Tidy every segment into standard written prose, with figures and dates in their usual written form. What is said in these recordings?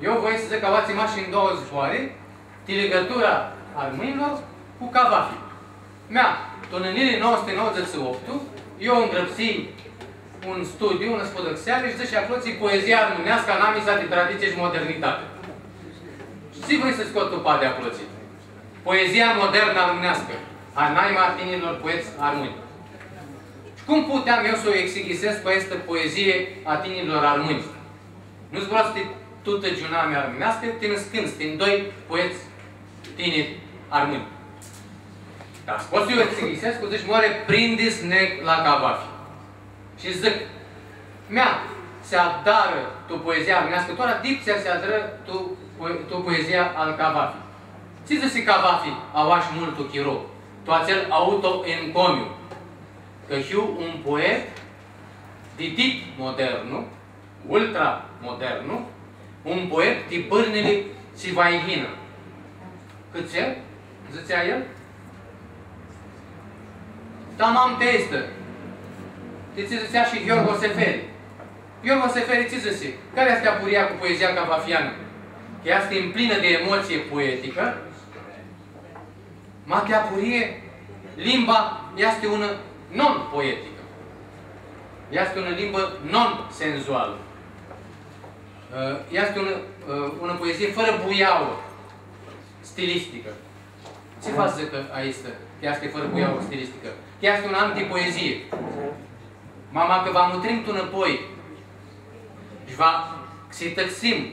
Eu voi să zic că avați mașini în două zboare, legătura armâinilor cu cavafi. Mea, tonănirii 998, eu îngrăpsi un studiu, un spodăxeale și zice acolo poezia armânească, anamisa de tradiție și modernitate. Și vrei să scot tu de acolo? Poezia modernă armânească, a naima tinilor poeți armâni. Și cum puteam eu să o exegisez cu această poezie a tinilor armâni? Nu-ți vreau să te tută giunamea armânească, te născând, din doi poeți tineri armâni. Dar pot să eu exegisez cu zici, moare prindis neg la cavafi. Și zic, mea, se adară tu poezia armânească, toată dipția se adară tu poezia al cavafi. Ce zice cavafi, avaș multu chiro, tu acel auto-encomiu, că hiu un poet de tip modernu, ultra-modernu, un poet de pârnele și vaihină. Cât ce? Zicea el? Tamam te este. Ce zicea și Gheorghe Seferi. Gheorghe Seferi ce zice? Care este apuria cu poezia cavafiană? Că ea este în plină de emoție poetică. Ma apurie, limba este una non-poetică. Este una limbă non-senzuală. Este una poezie fără buiaură stilistică. Ce faci că aici este fără buiaură stilistică? Este una antipoezie. Mama că va mutrim tu înapoi și va să tăxim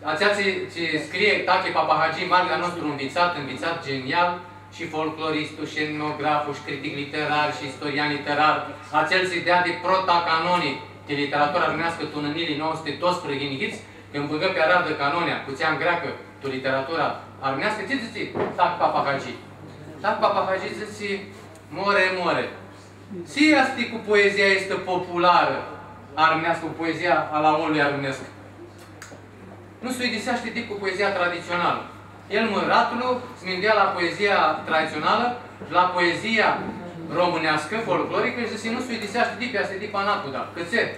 aceea ce scrie Tache Papahagi, marele nostru învițat genial, și folcloristul, și etnograful, și critic literar, și istorian literar, acel se dea de protacanonii de literatura armenească tunănilii 912 ghinihiți, când băgă pe aradă canonea, cu țeam greacă, de literatura armenească, ce zice Tac Papahagi? Tac Papahagi zice, more. Și asta cu poezia este populară armenească, cu poezia a la omului armenesc. Nu se idisește tip cu poezia tradițională. El măratul se gândea la poezia tradițională și la poezia românească, folclorică, și zice, nu se idisește tip, este tip anacuda. Câțet.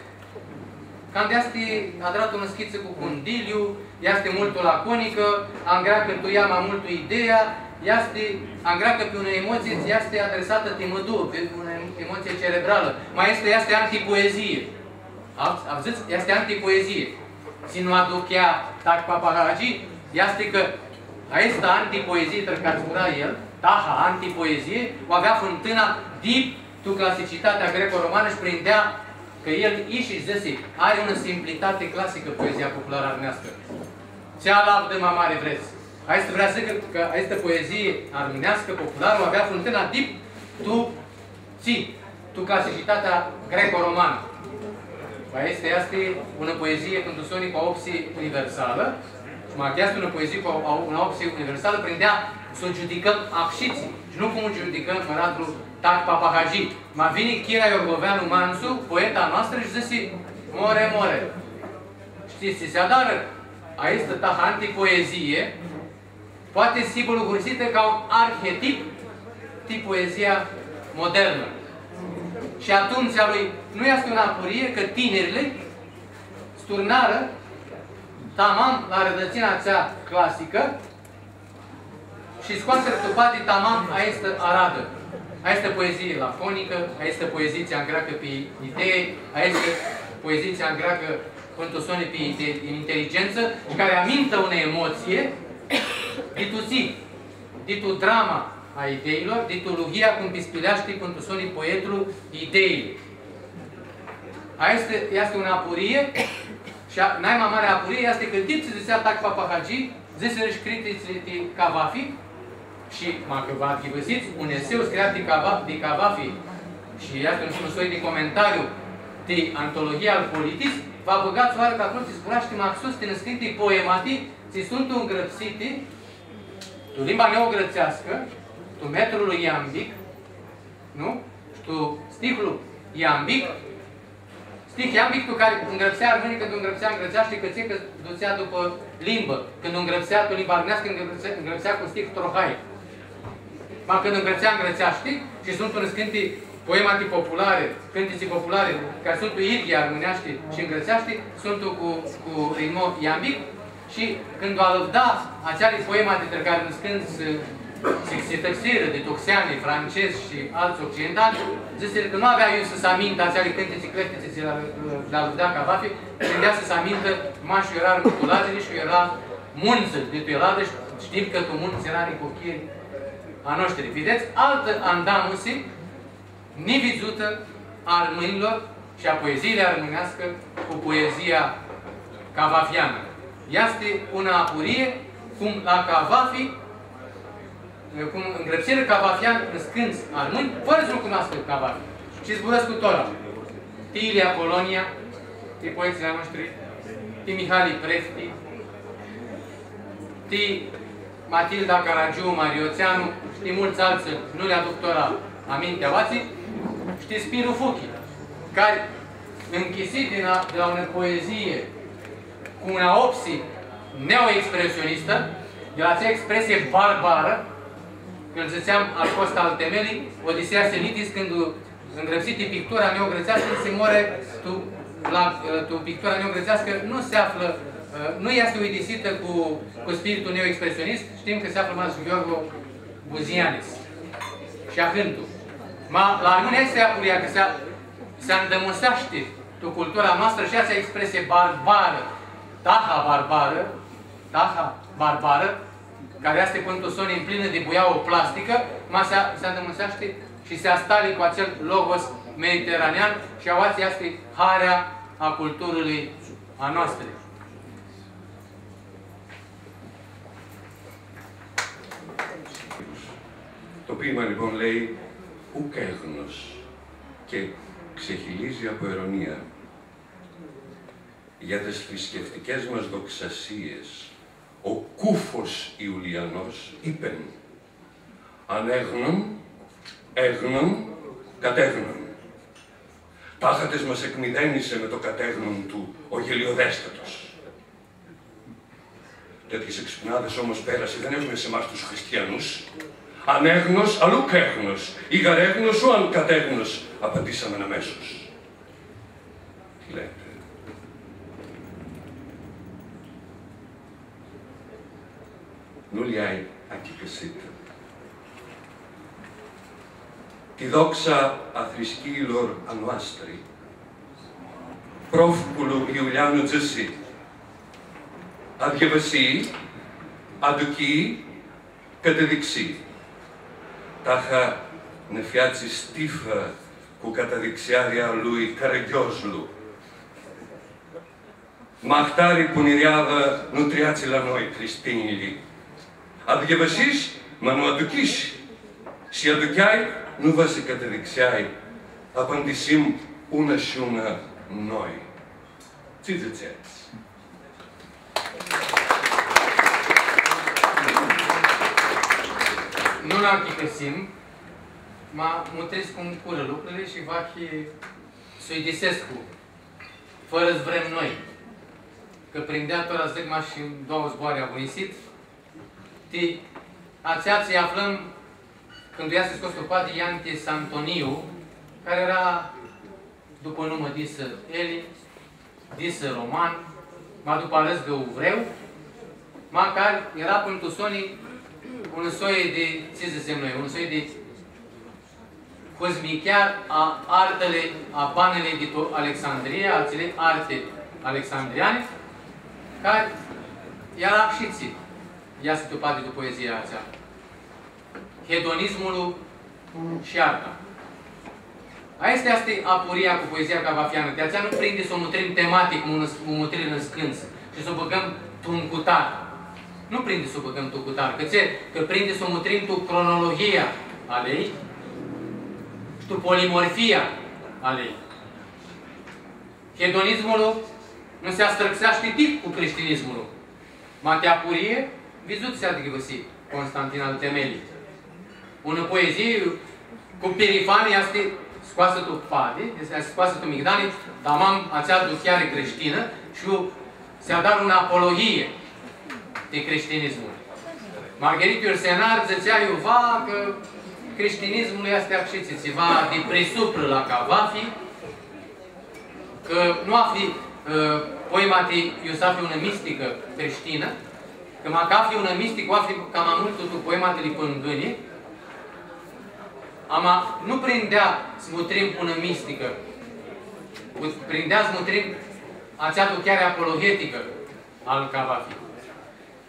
Cam de asta a dat o schiță cu condiliu, este mult laconică, angreacă tu ia mai mult ideea, angreacă pe o emoție, este adresată timădu, pe o emoție cerebrală. Mai este antipoezie. Auziți? Este antipoezie. Si nu aduc ea Tac Papahagi, este că aici antipoezie, care spura el, taha, antipoezie, o avea fântâna dip tu clasicitatea greco-romană și prindea că el își zice, are o simplitate clasică poezia populară armenească. Cealaltă de mai mare vreți. Aici vrea să zic că această poezie armenească populară o avea fântâna dip tu clasicitatea greco-romană. Este una poezie pentru sonii cu opție universală și mai este una poezie cu una opție universală prindea să o judicăm apșiții și nu cum o judicăm măratul Tac Papahagi. Ma vine Chira Iorgoveanu Mansu, poeta noastră, și zice, more. Știți ce se adară? Aici taha antipoezie poate fi bulgurisită ca un arhetip tip poezia modernă. Și atunci a lui nu este o apurie că tinerile sturnară tamam la rădățina cea clasică și scoaseră tupate tamam aici aradă. Aici poezie laconică, aici poezie ce angreacă pe idee, aici poezie ce angreacă pentru sonii pe inteligență și care amintă o emoție ditu drama a ideilor, ditulugia cum pispileaște pentru sonii poetului ideii. Aici este o apurie și naima mare apurie este că tip se zicea Tac Papahagi, zisele și critici de cavafi și, dacă v-ați găsiți, un eseu scriat de cavafi și este un soi de comentariu de antologia al politis, va băgați oară că acolo se spuraște maxus din scrise poematii, ți sunt îngrăpsite, tu limba neogrățească, tu metrul iambic, nu? Și tu sticlul iambic, stih iambic tu care îngrăpsea armânii, când îngrăpsea știi că ție că ducea după limbă. Când îngrăpsea tu limba armânească, îngrăpsea cu stih trohai. Ma când îngrăpsea, știi? Și sunt un scânti poemati populare, cântece populare, ca Sfântul Irghie armâneaște și îngrățeaște, Sfântul cu ritmo iambic, și când o alăvda acele poemate de care născând se tăxiră de toxeane, francezi și alți occidentali, zise că nu avea eu să-ți amintă acele cântece cleftice ce le alăvda Cavafi, gândea să-ți amintă mașul era râmătulazele și era munță de tueladă, știm că tu munță era ricochieri a noștri. Vedeți, altă andamusi nevizută a armânilor și a poeziei armânească cu poezia cavafiană. Este una apurie, cum la Cavafi, cum îngrăpsire cavafian născând armâni, fără să-l cunoască Cavafi. Și zburăsc cu Tora. Ilia Polonia, de poeții noștri, de Mihali Prefti, de Matilda Caragiu, Marioțeanu, și de mulți alții, nu le aduc Tora aminte avații, și de Spiru Fuchi, care închisit de la o poezie cu una opsi neo-expresionistă, de la acea expresie barbară, când ziceam al fost al temelii, Odiseea Senitis, când îngrăpsite pictura neogrețească, se moare tu pictura neogrețească, nu se află, nu este uidisită cu spiritul neo-expresionist, știm că se află mai Gheorghe Buzianis și Ahântu. La armâne este apuria că se îndămânsește tu cultura noastră și acea expresie barbară, taha barbară, care este pântusoni în plină de buiaua plastică, se îndămânsește și se astale cu acel logos mediteranean și avația este harea a culturii a noastră. Το ποίημα λοιπόν λέει ουκ έγνος και ξεχυλίζει από αιρωνία για τις θρησκευτικές μας δοξασίες. Ο Κούφος Ιουλιανός είπεν ανέγνων, έγνων, κατέγνων. Τάχατες μας εκμηδένισε με το κατέγνων του ο Γελιοδέστατος. Τέτοιες εξυπνάδες όμως πέρασε δεν έχουμε σε εμάς τους χριστιανούς. Ανέγνος, αλλού κέγνος, ή γαρέγνος, ου αν κατέγνος, απαντήσαμε αμέσως. Τι λέτε. Nu le-ai achipăsit. Τη δόξα αθρησκείηλor a noastră, πρόφκουλου Ιουλιάνου Τζεσί, αδιαβασί, αντουκί, κατεδειξί. Τάχα νεφιάτσι στίφα που καταδειξιάδια lui Καραγιώσλου. Μαχτάρι που νηριάδα νου la noi creștinii. Αδιαβασίς, μα νου αντουκείς. Si aduceai, nu vă se catedixeai, apândisim una și una noi. Ce ziceți? Nu l-antipesim, mă mutresc cum cură lucrurile și va fi Suidisescu, fără-ți vrem noi. Că prindea tora zăgma și în două zboare a unisit, aceea aflăm când ea se scos pe Iantie Santoniu, care era, după nume disă Eli, disă roman, mai după ales găuvreu, care era pentru sonii un soi de, ce zicem noi, un soi de cosmichiar a artele, a banele de Alexandria, acele arte alexandriane, care era și țit. Ea se tupa de poezia aceea. Hedonismul și arta. Asta este apuria cu poezia cavafiană. De aceea nu prinde să o mutrim tematic, o mutrim în scâns și să o băgăm tuncutar. Nu prinde să o băgăm tuncutar. Că prinde să o mutrim tu cronologia alei și tu polimorfia alei. Hedonismul nu se astrăxește tip cu creștinismul. Mate apurie, vizut se adică găsi Constantin al Temelii. Una poezie cu perifanii este scoasă tu pade, este scoasă tu migdani, dar am acea duchiare creștină și se-a dat una apologie de creștinismul. Margherite Ursenar zicea eu, că creștinismul este accețiți-va de presupră la Cavafi, că nu afli poema de Iusafi una mistică creștină, că Macafi una mistică o afli cam mult tu poema de Lipângânii, ama nu prindea smutrim una mistică, prindea smutrim aceatu chiar apologetică al Cavafi.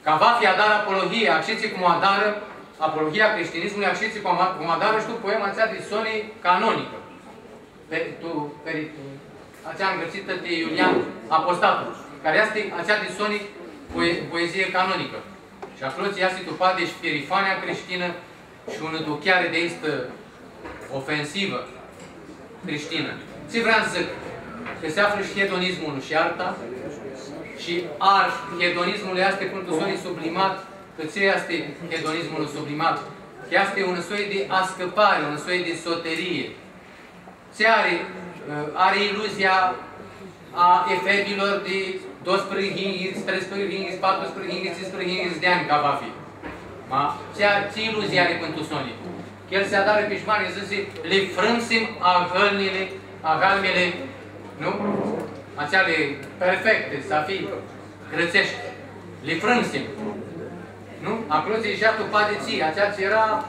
Cavafi adară apologie, acceții cum adară apologia creștinismului, acceții cum adară și tu poema aceea de sonii canonică. Aceea îngățită de Iulian Apostatul, care este aceea de sonii poezie canonică. Și acolo ți este tu pade și ferifania creștină și una duchiare de istă ofensivă creștină. Ce vreau să zic? Că se află și hedonismul și arta, și hedonismul este cum tu sonii sublimat, că ce este hedonismul sublimat? Că este un soi de ascăpare, un soi de soterie. Ce are iluzia a efebilor de 12 hinghiți, 13 hinghiți, 14 hinghiți, 15 hinghiți de ani ca va fi. Ce iluzia are pentru sonii? Că el se adară pe șmane, zice, le frânsim agalmele, nu? Aceale perfecte, să fie grățești. Le frânsim. Nu? Acolo ți ieșea tu padeții, aceea ți era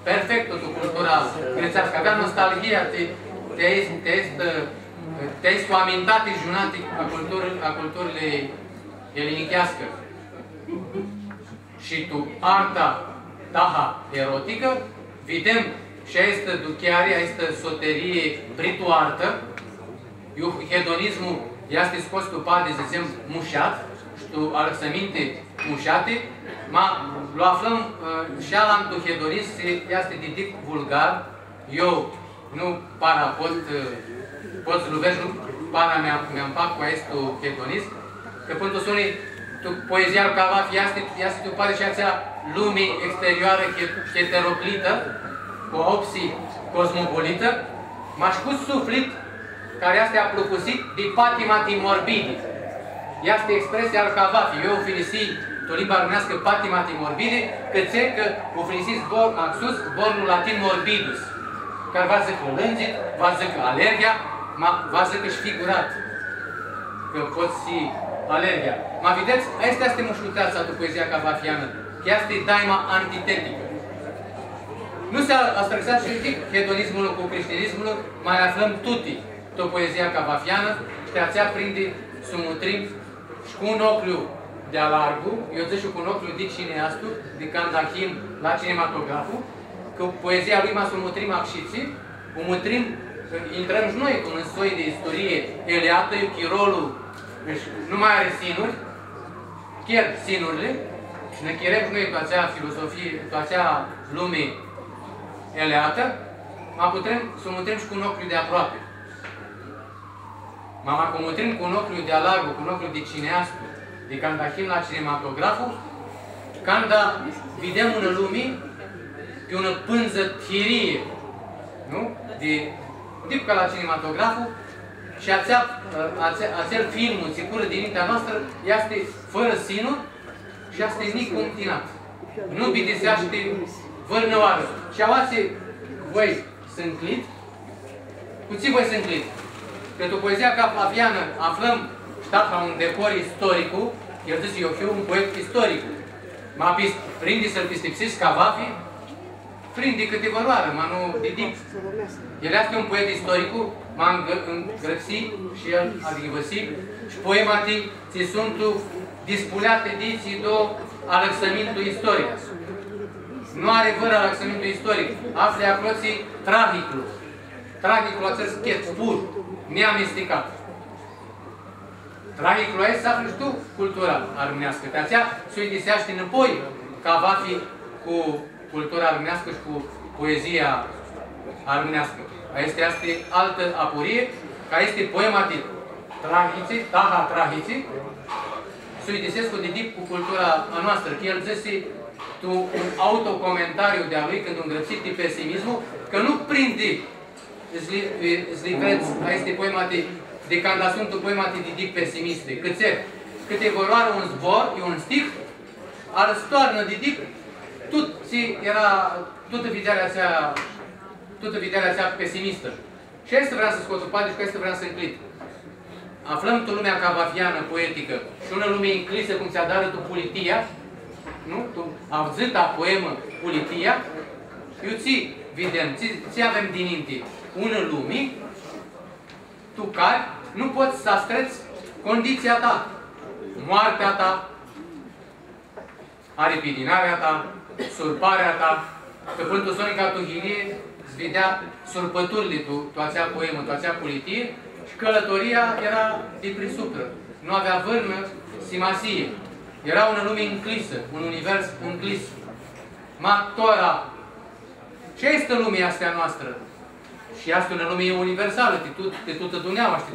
perfect totul cultural, grățească. Avea nostalgia, te-ai cu amintate junate a culturile elinichească. Și tu arta taha erotică, vedem și este duchiare, este soterie brituartă, hedonismul este scos tu pade, de exemplu, mușat, și tu alăsăminte mușate, lo aflăm și alam tu hedonism, este de tip vulgar, eu nu para pot să luvești, nu para mi-am fac cu acest hedonism, că pentru sonii, poezia lui Cavafi este tu pare și acea lume exterioară heteroclită, cu opții cosmopolită, m-aș cu suflet care este aplupusit de patima timorbidi. Este expresia al Cavafi. Eu filisi tu limba românească patima timorbidi, că țe că o filisi zbor axus, zbornul latin morbidus. Care va zic lângit, va zic alergia, va zic și figurat. Că poți fi alergia. Mă vedeți? Asta este mușlutața tu poezia cavafiană. Că este daima antitetică. Nu se astrăxat și hedonismul cu creștinismul, mai aflăm tuti tot poezia cavafiană și aceea prinde sumutrim și cu un ochiu de-a largu, eu zic și cu un ochiu de cineastu, de Candachim la cinematograful, că poezia lui m-a sumutrim acșiții, umutrim, intrăm și noi cu un soi de istorie eleată, chirolul nu mai are sinuri, chiar sinurile, și ne chirem și noi cu acea filosofie, cu acea lume eleată, mă putem să umutrim și cu un ochiu de aproape. Mă acomutrim cu un ochiu de alargu, cu un ochiu de cinească, de Candachim la cinematograful, când vedem în lume pe o pânză tirie, nu? De tip ca la cinematograful, și acel film, țicură din mintea noastră, este fără sinuri și este necontinat. Nu bidiseaște vârnăoară. Și auați, voi sunt clit, cu ce voi sunt clit? Pentru poezia cavafiană aflăm stat la un decor istoricu, el zice, eu fiu un poet istoric. M-a prinde să-l pistipsiți Cavafi, prinde câteva roară, mă nu didic. El este un poet istoricu, m-a îngrăpsit și el a divăsit și poematii ți sunt dispuleate diții do alăxămintul istoric. Nu are vără alăxămintul istoric. Afle acloții tragicul. Tragicul acel schet pur, neamestecat. Tragicul ăsta se află și tu cultura armânească. De aceea se uidiseaște înapoi Cavafi cu cultura armânească și cu poezia armânească. Asta este altă apurie, care este poema de trahiții, taha trahiții, se uidisesc de tip cu cultura a noastră. Că el zise tu un autocomentariu de-a lui când îngrățit de pesimismul, că nu prinde zliveți, este poema de când sunt poema de tip pesimiste. Câte voroară un zbor, e un stih, al stoarnă de tip, tot ce era toată vederea aceea pesimistă. Și asta vreau să scot o parte și cu asta vreau să înclid. Aflăm tu lumea cavafiană, poetică, și una lume înclisă cum ți-a dat tu politia, nu? Tu avzita poemă politia, eu ți vedem, ți avem din inti una lumii, tu care nu poți să astreți condiția ta, moartea ta, aripidinarea ta, surparea ta, că Pântul Sonica Tuhilie îți vedea surpăturile tu acea poemă, tu acea politie, și călătoria era de prisupră. Nu avea vârnă, simasie. Era una lume înclisă, un univers înclis. Mactora. Ce este lumea asta noastră? Și asta e o lume universală, de toată Duneaua și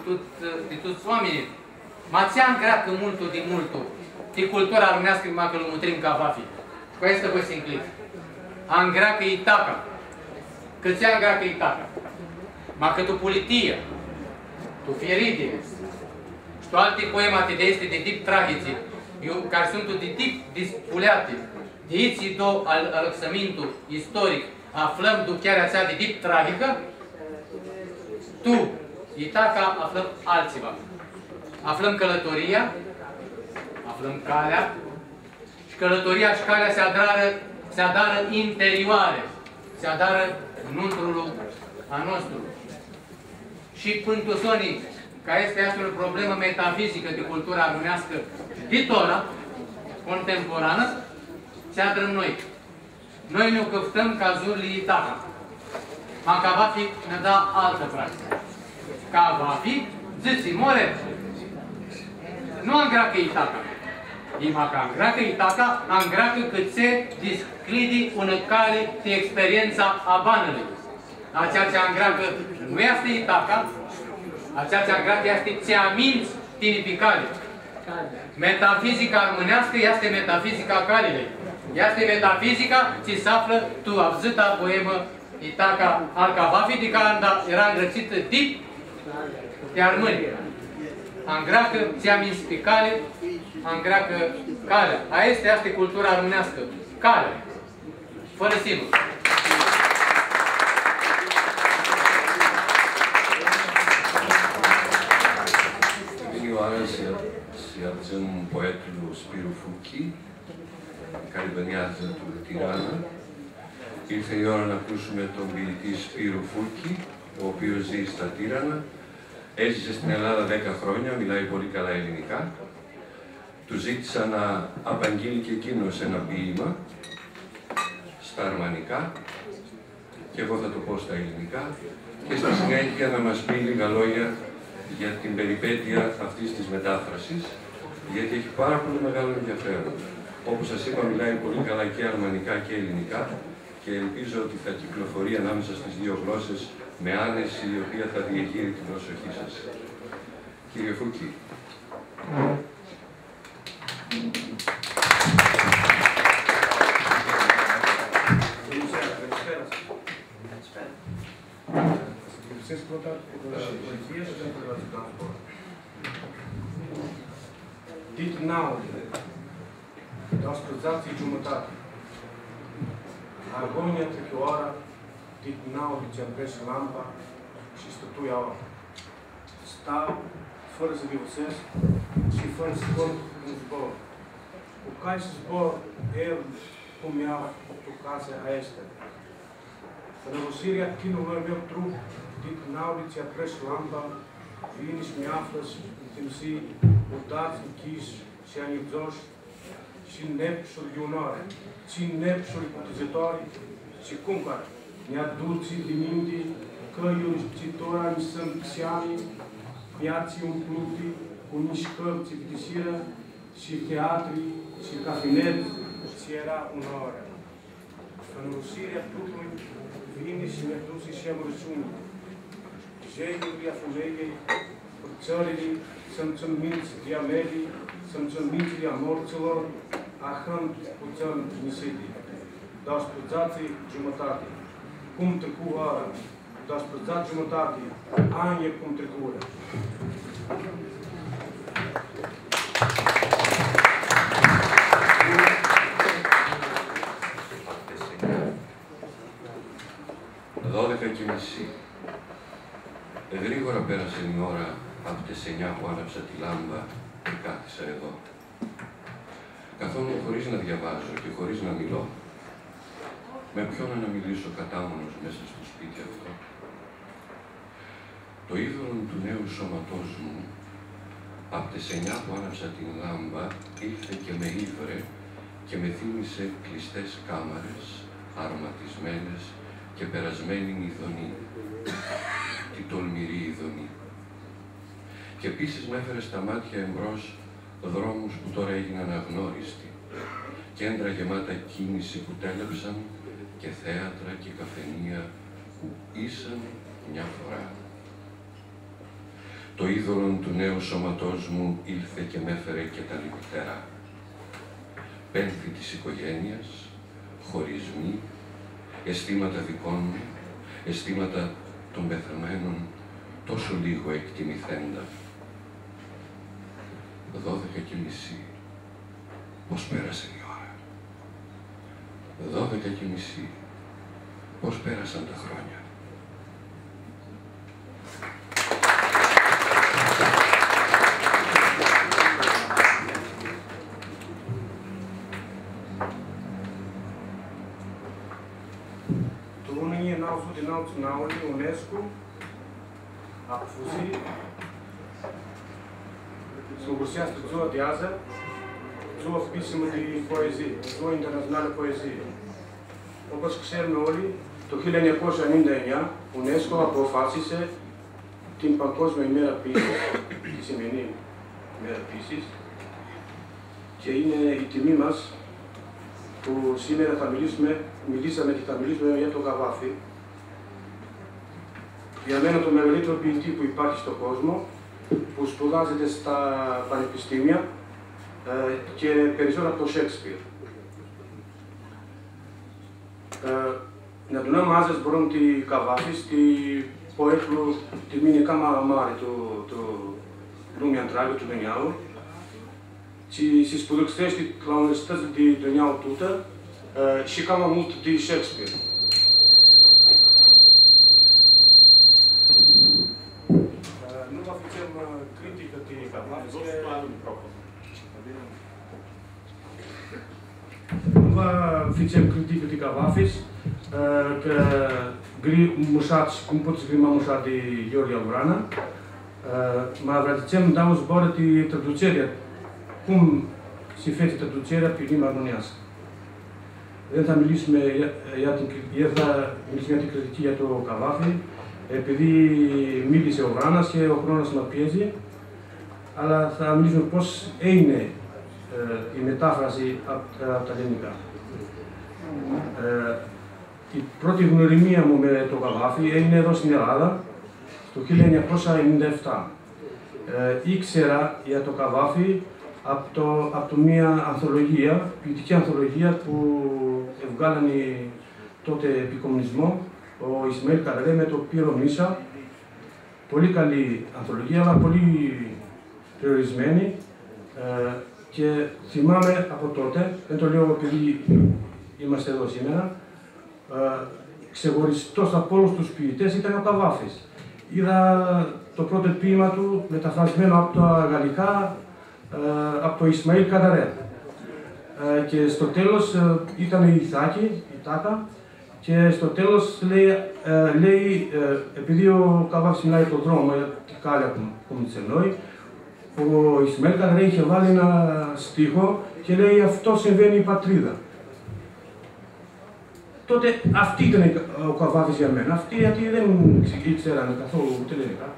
de toți oamenii. Ma ți-a îngreacă multul de multul. De cultura românească, ma că îl mutrim ca va fi. Cu asta voi se înclid. A îngreacă Itaca. Că ți-a îngreacă Itaca. Ma că tu politia, tu fieridie, și tu alte poemate de este de tip tragice, care sunt de tip dispuleate, de aici do al lăxămintul istoric, aflăm ducherea aceea de tip tragică, tu, Itaca, aflăm altceva. Aflăm călătoria, aflăm calea, și călătoria și calea se adară interioare, se adară înăuntrul a nostru. Și Pântosonii, care este o problemă metafizică de cultura românească viitora, contemporană, se adrăm noi. Noi ne căptăm cazuri Itaca. Ma Cavafi ne da altă fracție. Cavafi, zici, more, nu îngreacă Itaca. Ima ca îngreacă Itaca, îngreacă cât se disclidi una cale de experiența a banului. Aceea ce îngreacă nu este Itaca, aceea ce îngreacă este ți-aminți tinipicale. Metafizica românească este metafizica calilei. Este metafizica ce se află tu avzita poemă Itaca al Cavafi, de care era îngrățită tip de armâni. Îngreacă ți-aminți pe cale, îngreacă calea. Aia este cultura românească. Calea. Fără simă. Să-i poetul Spiru Fuchi, care vânează în Tirana. Ήρθε η ώρα να ακούσουμε τον ποιητή Σπύρου Φούρκη, ο οποίος ζει στα Τύρανα. Έζησε στην Ελλάδα 10 χρόνια, μιλάει πολύ καλά ελληνικά. Του ζήτησα να απαγγείλει και εκείνος ένα ποίημα στα αρμανικά και εγώ θα το πω στα ελληνικά και στη συνέχεια να μας πει λίγα λόγια για την περιπέτεια αυτής της μετάφρασης, γιατί έχει πάρα πολύ μεγάλο ενδιαφέρον. Όπως σας είπα, μιλάει πολύ καλά και αρμανικά και ελληνικά και ελπίζω ότι θα κυκλοφορεί ανάμεσα στις δύο γλώσσες με άνεση η οποία θα διεγείρει την προσοχή σας. Κύριε Φούκη. Dit naul, ascultați jumătate. Agonia trecăoară, dit naul ce apreși lampa și stătuia ora. Stau, fără să divusesc și fără să scot în zbor. Cu care să zbor, el cum iau tu casă a este. Răvăsirea chinului meu trup, dit naul ce apreși lampa, vine și mi-află timsi, udați, închiși și anipzoși, și nepșuri de onoare, și nepșuri cutizătoare, și cumpăr, ne-aduți de minte, căiuri citorani sunt psiani, piații umplute, cu nici cărți plictisiră, și teatri, și cafinet, și era onoare. Înrusirea trupului vine și mi-aduce și amărăciune. Jegurile femeii, țările, să-mi minți de amelii, să-mi minți de morților, ahând puțin nisidi. Dar spăzați jumătate. Cum trecu vara, dar spăzați jumătate, ani cum trecură. άναψα τη λάμπα και κάθισα εδώ. Καθόμουν χωρίς να διαβάζω και χωρίς να μιλώ. Με ποιον να μιλήσω κατάμονος μέσα στο σπίτι αυτό. Το είδωλο του νέου σώματός μου, από τις 9 που άναψα την λάμπα, ήλθε και με ήβρε και με θύμισε κλειστές κάμαρες, αρωματισμένες και περασμένη ειδονή. Τι τολμηρή ειδονή. Και επίσης με έφερε στα μάτια εμπρός δρόμους που τώρα έγιναν αγνώριστοι, κέντρα γεμάτα κίνηση που τέλεψαν και θέατρα και καφενεία που ήσαν μια φορά. Το είδωλο του νέου σώματός μου ήλθε και με έφερε και τα λυπητερά. Πένθη της οικογένειας, χωρισμοί, αισθήματα δικών μου, αισθήματα των πεθαμένων, τόσο λίγο εκτιμηθέντα. 12:30. Πώς πέρασε η ώρα. 12:30. Πώς πέρασαν τα χρόνια. Toen je nou voor de nou UNESCO αποφουσεί στον ουσιαστικό ζώο διάζα, ζώο επίσημο τη ποεζία, ζώο international ποεζία. Όπως ξέρουμε όλοι, το 1999 η UNESCO αποφάσισε την Παγκόσμια ημέρα ποίησης, τη σημερινή ημέρα ποίησης, και είναι η τιμή μας που σήμερα μιλήσαμε και θα μιλήσουμε για τον Καβάφη. Για μένα το μεγαλύτερο ποιητή που υπάρχει στον κόσμο, που σπουδάζεται στα πανεπιστήμια και περισσότερο από το Σέξπιρ. Να τον άμαζες μπορούν τη Καβάφη, τη ποέτλου, τη μήνυ κάμα αμάρι του Λούμιαν Τράγιο του Νιάου, și spudăxtești la universități de Dăneau Tută și cam mult de Shakespeare. Nu vă facem critică de Cavafis. Nu vă facem critică de Cavafis, că mușat și cum poți grima mușat de Gheorghe Aurana, mă vraticem dau zboră de traducerea. Cum se face traducerea pe limba românească. Δεν θα μιλήσουμε για την κριτική για το Καβάφη, επειδή μίλησε ο Βράνας και ο χρόνος μας πιέζει, αλλά θα μιλήσουμε πώς είναι η μετάφραση από τα ελληνικά. Η πρώτη γνωριμία μου με το Καβάφη έγινε εδώ στην Ελλάδα, το 1997. Ήξερα για το Καβάφη από μια ανθολογία, ποιητική ανθολογία που βγάλανε τότε επί κομμουνισμό ο Ισμαήλ Καρέ με το Πύρο Μίσα. Πολύ καλή ανθολογία, αλλά πολύ περιορισμένη. Και θυμάμαι από τότε, δεν το λέω επειδή είμαστε εδώ σήμερα, ξεχωριστός από όλους τους ποιητές ήταν ο Καβάφης. Είδα το πρώτο ποίημα του μεταφρασμένο από τα γαλλικά, από το Ισμαήλ Καρέ. Και στο τέλος ήταν η Ιθάκη, η Τάκα, και στο τέλος λέει επειδή ο Καβάφης μιλάει τον δρόμο, την κάλια που μου τσενόει, ο Ισμαήλ Καρέ είχε βάλει ένα στίχο και λέει αυτό συμβαίνει η πατρίδα. Τότε αυτή ήταν ο Καβάφης για μένα, αυτοί γιατί δεν ήξεραν καθόλου ούτε ελληνικά.